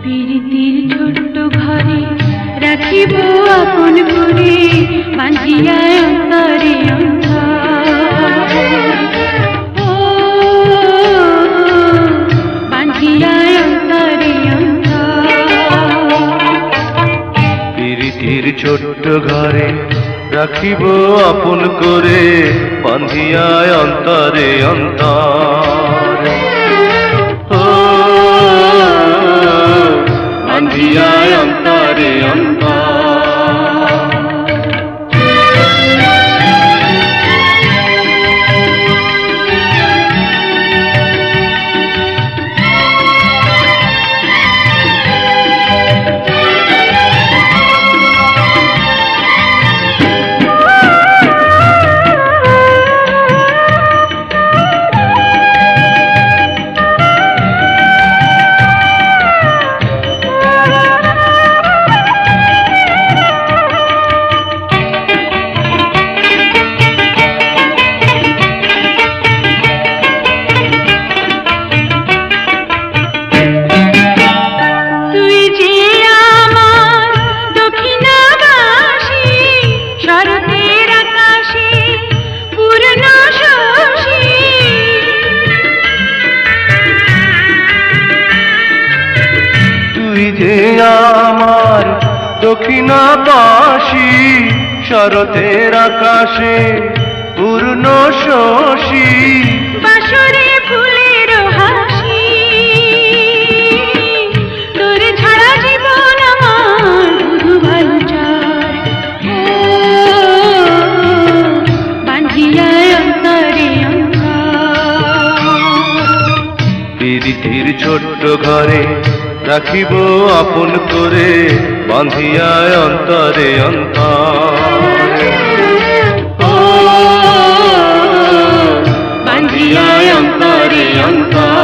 প্রীতির ছোট্ট ঘরে রাখিব আপন করে, বাঁধিয়া অন্তরে বাঁধিয়া অন্তরে প্রীতির ছোট্ট ঘরে রাখিব আপন করে, বাঁধিয়া অন্তরে অন্তরে, বাঁধিয়া অন্তরে অন্তরে। আমার দক্ষিণাবাসী, শরতের আকাশে পূর্ণ শশী, বাসরে ফুলের হাসি, তোর ছাড়া জীবন আমার শুধু ভালোচার, বাঁধিয়া অন্তরে প্রীতির ছোট্ট ঘরে রাখিব আপন করে, বাঁধিয়া অন্তরে অন্তরে, বাঁধিয়া অন্তরে অন্তরে।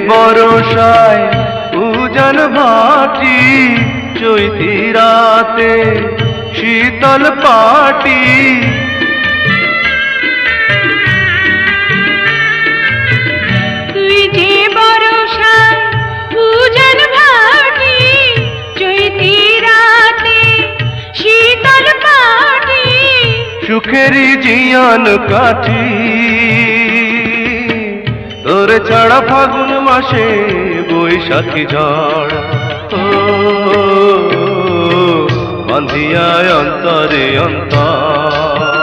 বরসায় উজান ভাটি, চৈতি রাতে শীতল পাটি, তুই যে বরসায় উজান ভাটি, চৈতি রাতে শীতল পাটি, সুখেরই জিয়ান কাটি, তোর ছাড়া ফাগুন মাসে বৈশাখী ঝড়, বাঁধিয়া অন্তরে অন্তরে।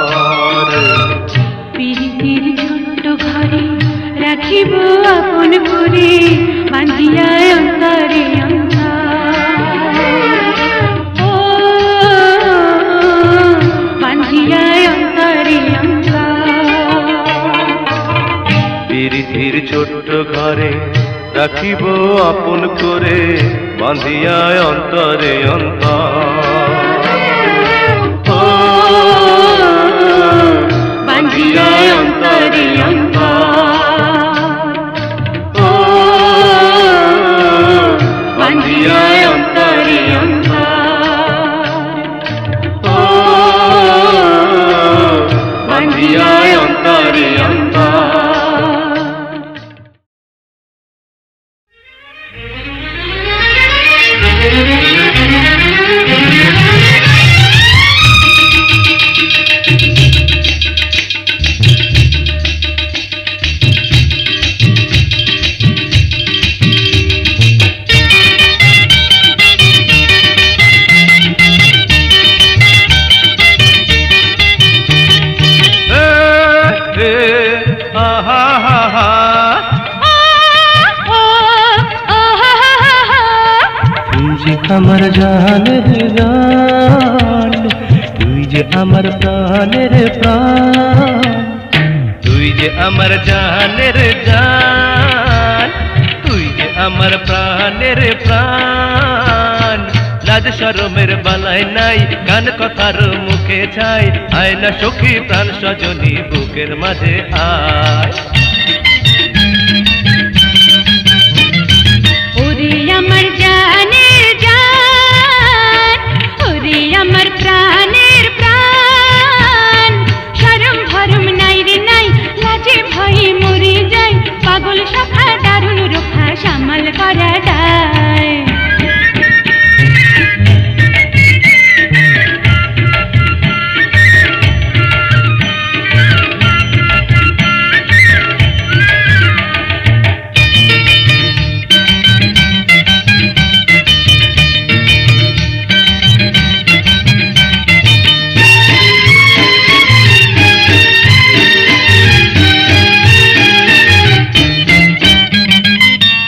প্রীতির ছোট্ট ঘরে রাখিব আপন করে, বাঁধিয়া অন্তরে বাঁধিয়া অন্তরে প্রীতির ছোট্ট ঘরে রাখিব আপন করে, বাঁধিয়া অন্তরে অন্তরে, বাঁধিয়া অন্তরে অন্তরে, বাঁধিয়া অন্তরে অন্তরে, বাঁধিয়া অন্তরে অন্তরে। আমার জানের জান, তুই যে আমার প্রাণের প্রাণ, তুই যে আমার জানের জান, তুই যে আমার প্রাণের প্রাণ। লাজ শরমের বালাই নাই, গান কথার মুখে ছাই, আয় না সখী প্রাণ সজনী বুকের মাঝে আয়। ওরে আমার জানের জান, ওরে আমার প্রাণের প্রাণ, শরম ভরম নাই রে নাই, লাজে ভয়ে মরে যাই, পাগল সখা দারুণ রোখা সামাল করা দায়।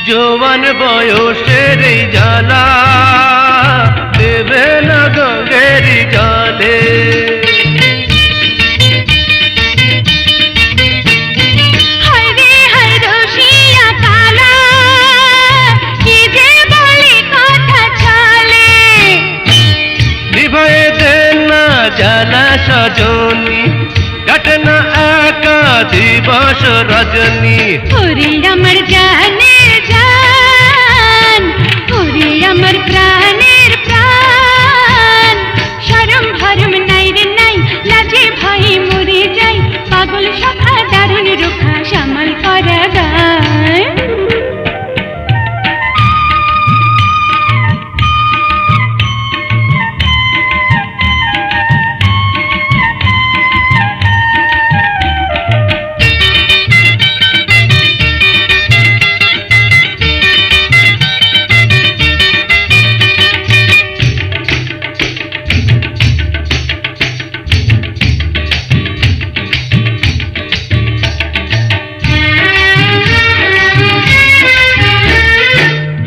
জোয়ান বয়সের এই জ্বালা দেবে না গঙ্গের জলে, হায় রে হায় রসিয়া কালা, কি যে বলে কথা ছলে। নিভয়ে দেন না জ্বালা সজনী, কাটে না একা দিবস রজনী। ওরে আমার জানের জান, ওরে আমার প্রাণের প্রাণ, শরম ভরম নাই রে নাই, লাজে ভয়ে মরে যাই, পাগল সখা দারুণ রোখা সামাল করা দায়।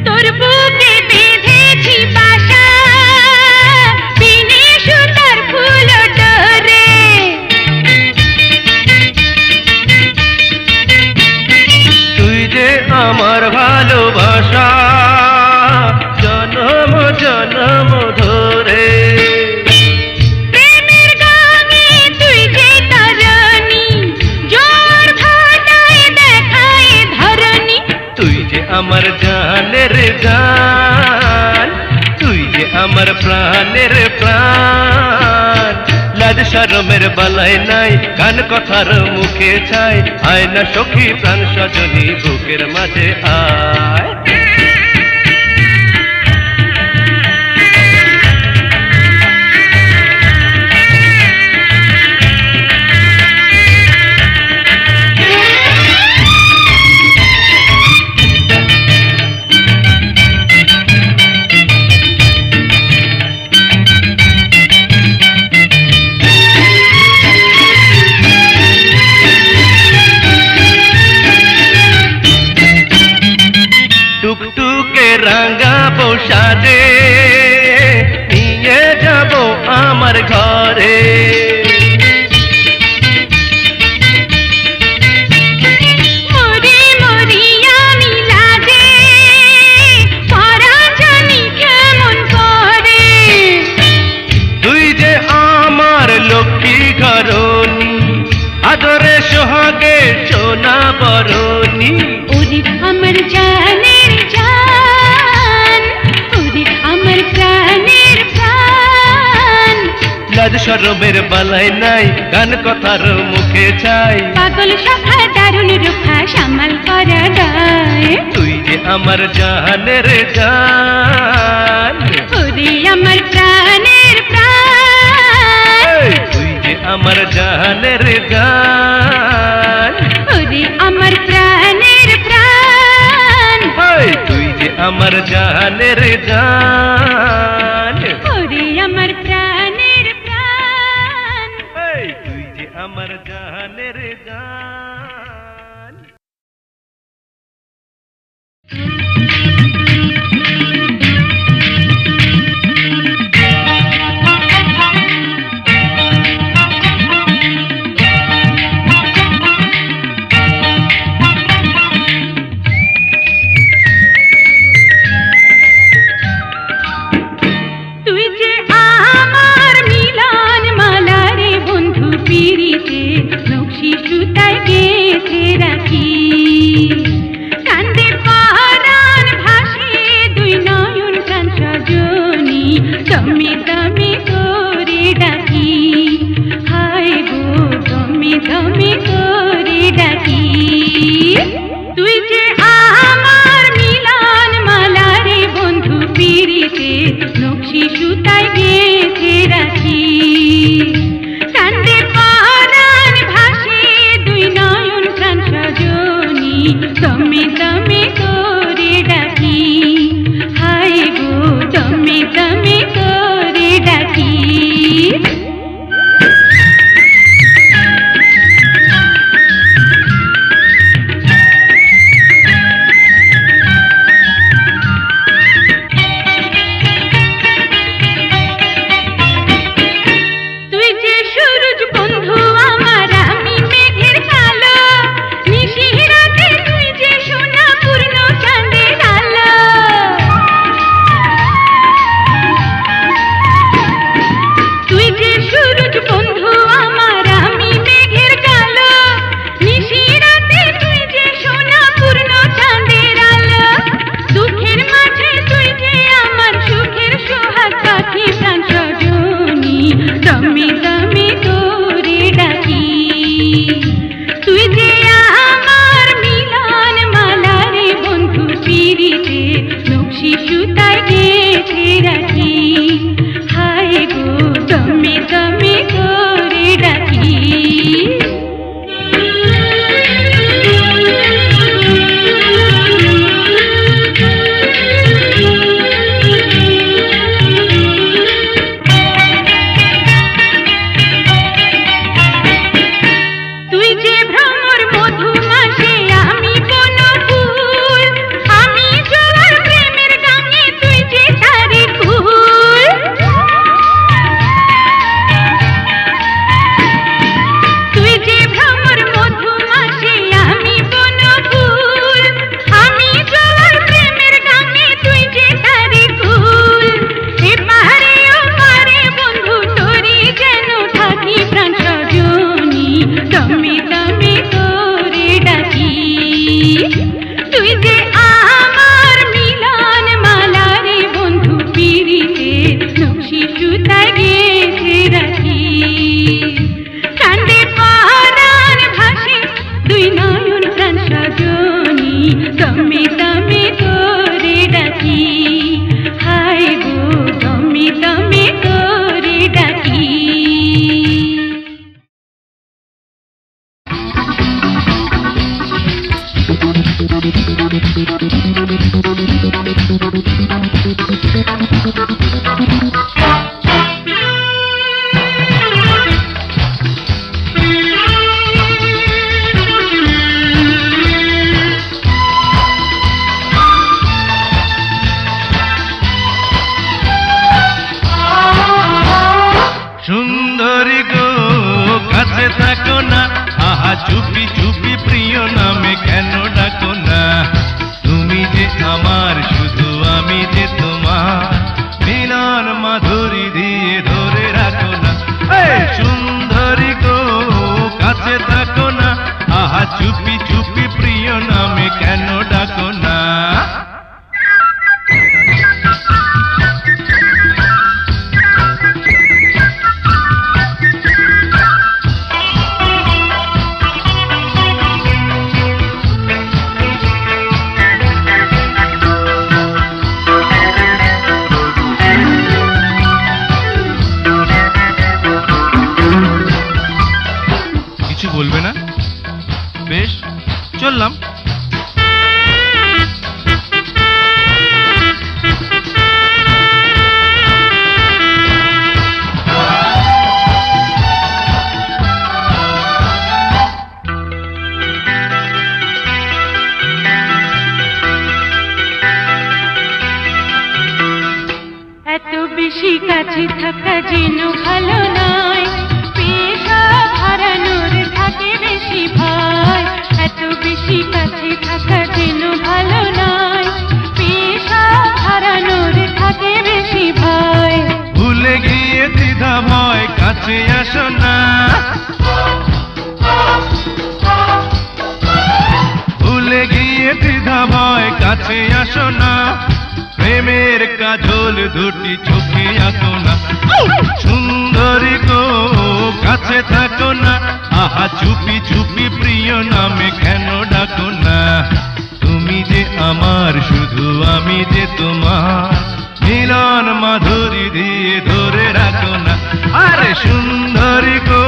তোর বুকে বেঁধেছি বাসা, বিনে সুতার ফুল ডোরে। তুই যে আমার ভালোবাসা, জনম জনম ধরে। প্রেমের গানে তুই যে তরণী, জোর ভাটায় দেখায় ধরণী। তুই যে আমার জানের জান, তুই যে আমার প্রাণের প্রাণ। লাজ শরমের বালাই নাই, গান কথার মুখে ছাই, আয় না সখী প্রাণ সজনী বুকের মাঝে আয়। টুকটুকে রাঙাবো সাজে, নিয়ে যাব আমার ঘরে। মরি মরি আমি লাজে, পরাণ জানি কেমন করে। তুই যে আমার লক্ষ্মী ঘরণী, আদরে সোহাগে সোনা বরণী। ওরে আমার জানের জান, ওরে আমার প্রাণের প্রাণ, লাজ শরমের বালাই নাই, গান কথার মুখে ছাই, পাগল সখা দারুণ রোখা সামাল করা দায়। তুই যে আমার জানের জান, ওরে আমার প্রাণের প্রাণ, তুই যে আমার জানের জান, ওরে আমার প্রাণের প্রাণ, তুই যে আমার জানের জান, ওরে আমার প্রাণের প্রাণ। তুই যে আমার জানের জান। সুতায় গেঁথে রাখি। কান্দে পরাণ ভাসে দুই নয়ন প্রাণ সজনী, দমে দমে করে ডাকি। হায় গো দমে দমে করে ডাকি। তুই যে আমার মিলন মালা রে বন্ধু, পিরিতে নকশি সুতায় গেঁথে রাখি। কান্দে পরাণ ভাসে দুই নয়ন প্রাণ সজনী, দমে দমে করে ডাকি। হায় গো দমে দমে করে ডাকি। তুই যে সূরজ বন্ধু আমার, আমি মেঘের কালো, নিশি রাতে তুই যে সোনা পূর্ণ চাঁদের আলো। তুই যে সূরজ বন্ধু আমার, আমি মেঘের কালো, নিশি রাতে তুই যে সোনা পূর্ণ চাঁদের আলো। দুঃখের মাঝে তুই যে আমার সুখের সোহাগ পাখি প্রাণ সজনী, দমে দমে করে ডাকি। তুই যে আমার মিলন মালা রে বন্ধু, পিরিতে নকশি সুতায় গেঁথে রাখি। হায় গো দমে দমে করে ডাকি। তুই যে ভ্রমর মধুমাসে, আমি কোন ফুল, আমি জোয়ার প্রেমের গানে তুই যে তারি ফুল। তুই যে ভ্রমর মধুমাসে, আমি কোন ফুল, আমি জোয়ার প্রেমের গানে তুই যে তারি ফুল। এপারে ওপারে বন্ধু তোরি যেন থাকি প্রাণ সজনী, দমে দমে করে ডাকি। তুই যে আমার মিলন মালা রে বন্ধু, পিরিতে নকশি সুতায় গেঁথে রাখি। কান্দে পরাণ ভাসে দুই নয়ন প্রাণ সজনী, দমে দমে করে ডাকি। হায় গো দমে দমে করে ডাকি। সুন্দরী গো কাছে থাকো না, আহা চুপি চুপি প্রিয় নামে কেন ডাকো না। তুমি যে আমার, শুধু আমি যে তোমার, মিলন মাধুরী দিয়ে ধরে রাখো না। এই সুন্দরী গো কাছে থাকো না, আহা চুপি চুপি প্রিয় নামে কেন ডাকো না। কিছু বলবে না? বেশ, চললাম। এত বেশি কাছে থাকা যেন ভালো নয়, পেশা হারানোর থাকে বেশি ভয়। এত বেশি কাছে থাকা যেন ভালো নয়, পেশা হারানোর থাকে বেশি ভয়। ভুলে গিয়ে দ্বিধা ভয়, কাছে আসো না। দ্বিধা ভয় কাছে আসো না, প্রেমের কাজল দুটি চোখে আঁকো না। সুন্দরী গো কাছে থাকো না, আহা চুপি চুপি প্রিয় নামে কেন ডাকো না। তুমি যে আমার শুধু আমি যে তোমার, মিলন মাধুরী দিয়ে ধরে রাখো না। আরে সুন্দরী গো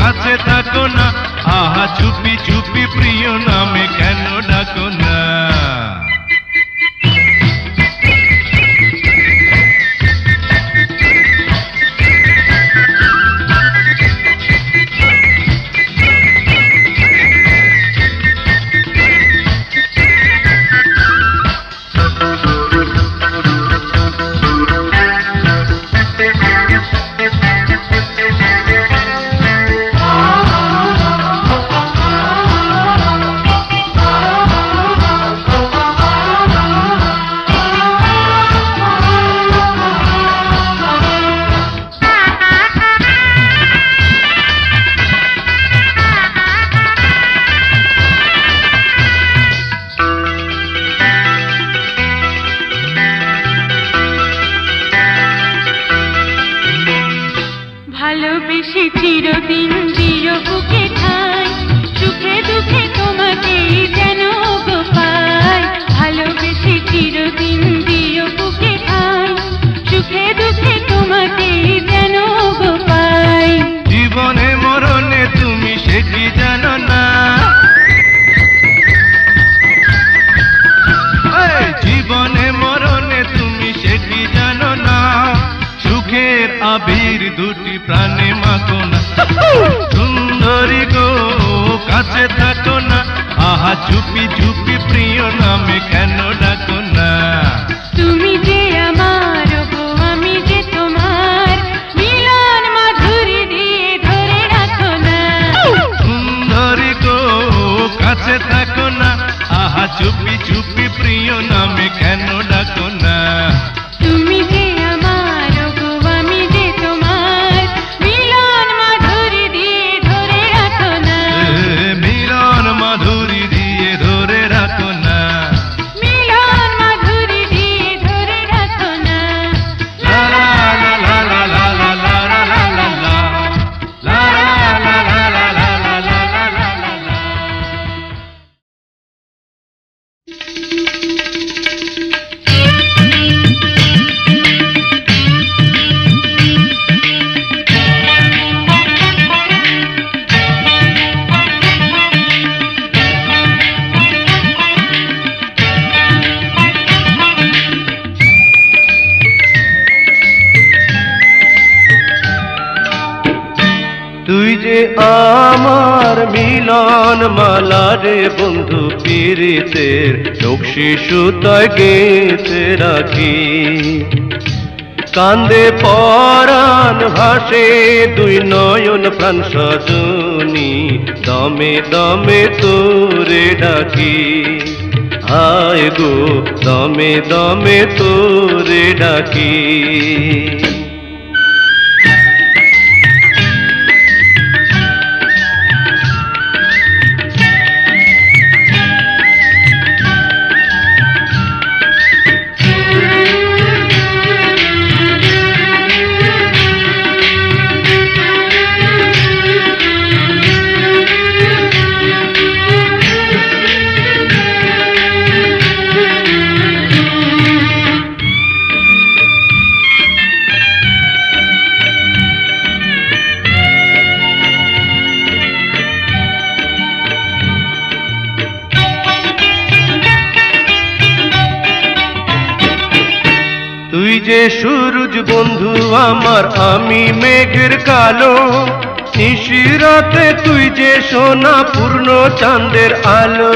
কাছে থাকো না, আহা চুপি চুপি প্রিয় নামে কেন ডাকো না। ভালোবেসে চিরদিন দিও বুকে ঠাই, সুখে দুঃখে তোমাকেই যেন গো পাই। ভালোবেসে চিরদিন দিও বুকে ঠাই, সুখে দুঃখে তোমাকেই যেন গো পাই। জীবনে মরণে তুমি সেটি জানো না, জীবনে মরণে তুমি সেটি জানো না। সুখের আবির দুটি প্রাণে মাখো না। সুন্দরী গো কাছে থাকো না, আহা চুপি চুপি প্রিয় নামে কেন ডাকো না। তুমি যে আমার গো আমি যে তোমার, মিলন মাধুরী দিয়ে ধরে রাখো না। সুন্দরী গো কাছে থাকো না, আহা চুপি চুপি প্রিয় নামে কেন ডাকো না। তুমি যে আমার গো আমি যে তোমার, মিলন মাধুরী দিয়ে ধরে রাখো না। মিলন মাধুরী দিয়ে ধরে রাখো না। মিলন মাধুরী দিয়ে ধরে রাখো না। লা লা লা লা লা লা লা লা লা লা লা লা। লা লা লা লা লা লা লা লা লা লা লা। তুই যে আমার মিলন মালা রে বন্ধু, পীড়িতের নকশি সুতায় গেঁথে রাখি। কান্দে পরাণ ভাসে দুই নয়ন প্রাণ সজনী, দমে দমে তোরে ডাকি। হায় গো দমে দমে তোরে ডাকি। তুই যে সূরজ বন্ধু আমার, আমি মেঘের কালো। নিশিরাতে তুই যে সোনা পূর্ণ চাঁদের আলো।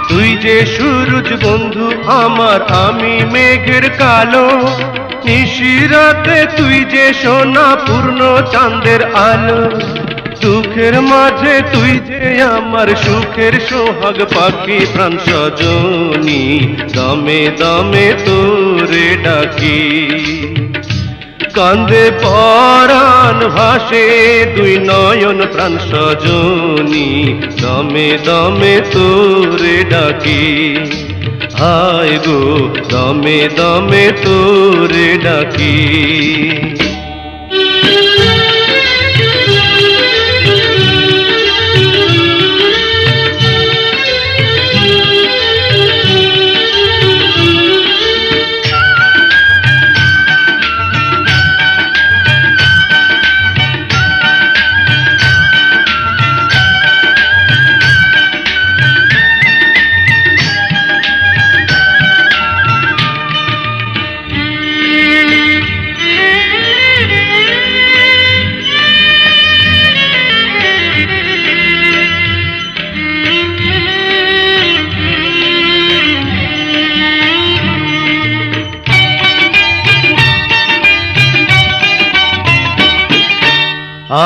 তুই যে সূরজ বন্ধু আমার, আমি মেঘের কালো। নিশিরাতে তুই যে সোনা পূর্ণ চাঁদের আলো। দুঃখের মাঝে তুই যে আমার সুখের সোহাগ পাখি, প্রাণ সজনী দমে দমে তোরে ডাকি। কান্দে পরাণ হাসে দুই নয়ন প্রাণ সজনী, দমে দমে তোরে ডাকি, হায় গো দমে দমে তোরে ডাকি।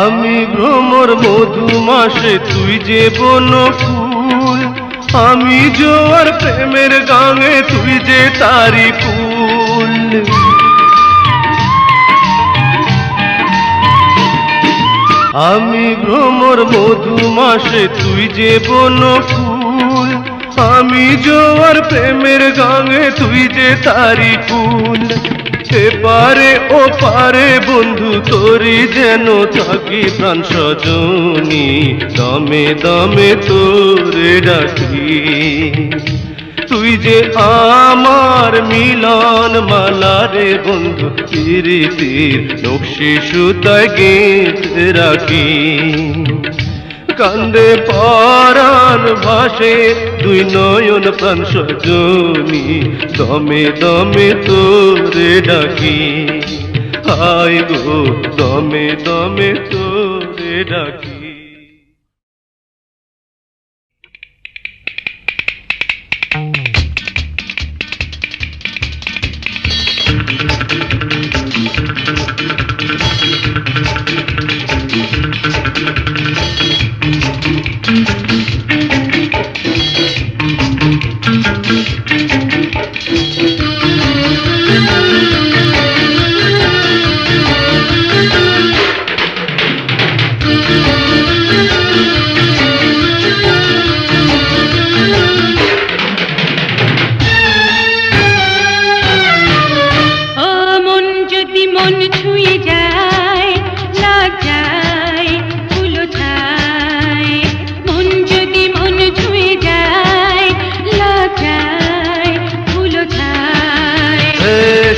আমি ভ্রমর মধুমাসে তুই যে বন ফুল, আমি জোয়ার প্রেমের গাঙে তুই যে তারি ফুল। আমি ভ্রমর মধুমাসে তুই যে বন ফুল, আমি জোয়ার প্রেমের গাঙে তুই যে তারি ফুল। এপারে ও পারে বন্ধু তোরি যেন থাকি প্রাণ সজনী, দমে দমে তোরে ডাকি, তুই যে আমার মিলন মালা রে বন্ধু, প্রীতির নকশি সুতায় গেঁথে রাখি। কান্দে পরাণ ভাসে দুই নয়ন প্রাণ সজনী, দমে দমে তোরে ডাকি, হায় গো দমে দমে তোরে ডাকি।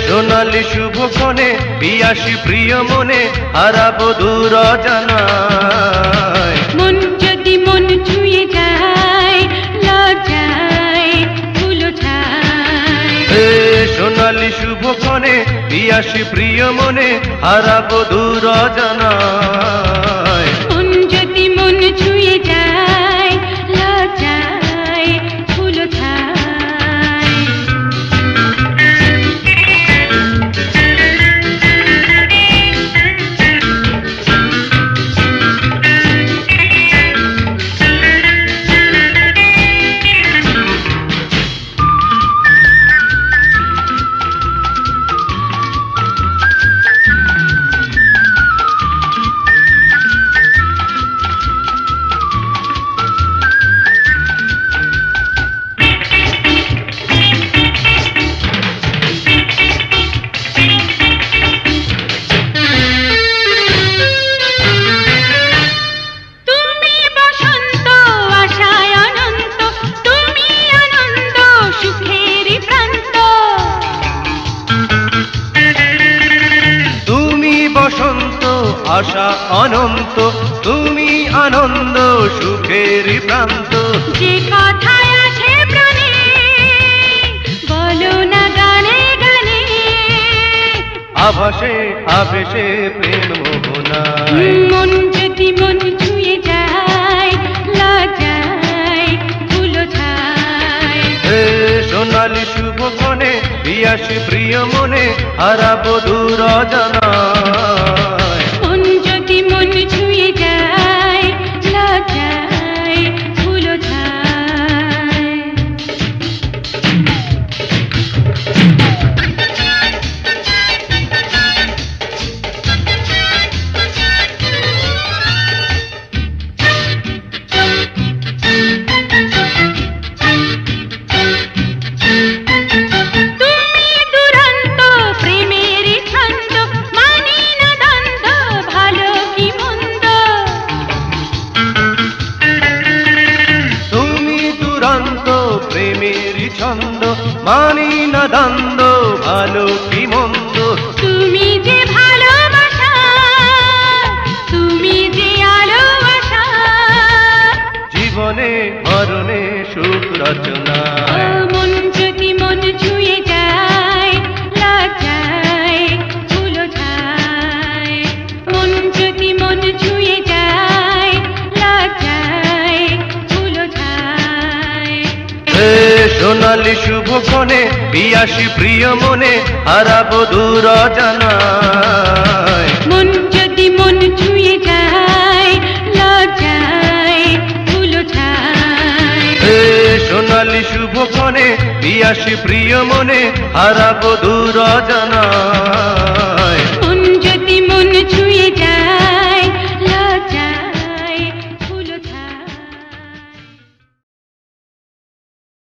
সোনালি শুভ ক্ষণে পিয়াসী প্রিয় মনে হারাবো দূর অজানায়। মন যদি মন ছুঁয়ে যায় লজ্জায় ফুলো ছায়। সোনালি শুভ ক্ষণে পিয়াসী প্রিয় মনে হারাবো দূর অজানায়। মন যদি মন ছুঁয়ে যায় লজ্জায় ফুলো ছায়। আশা অনন্ত তুমি আনন্দ সুখের প্রান্ত। যে কথায় আছে প্রাণে বলো না গানে গানে, আভাসে আবেশে প্রেম মোহনায়। মন যদি মন ছুঁয়ে যায় লজ্জায় ফুলো ছায়। সোনালি শুভ ক্ষণে পিয়াসী প্রিয় মনে হারাবো দূর অজানায়। মন যদি মন ছুঁয়ে যায় লজ্জায় ফুলো ছায়। রচনায়। মন যদি মন ছুঁয়ে যায় লজ্জায় ধুলো ছায়, মন যদি মন ছুঁয়ে যায় লজ্জায় ধুলো ছায়। হে সোনালি শুভক্ষণে পিয়াসী প্রিয় মনে হারাবো দূর অজানায়। মন যদি মন ছুঁয়ে যায় লজ্জায় ধুলো ছায়। হে সোনালি শুভক্ষণে পিয়াসী প্রিয় মনে হারাবো দূর অজানায়।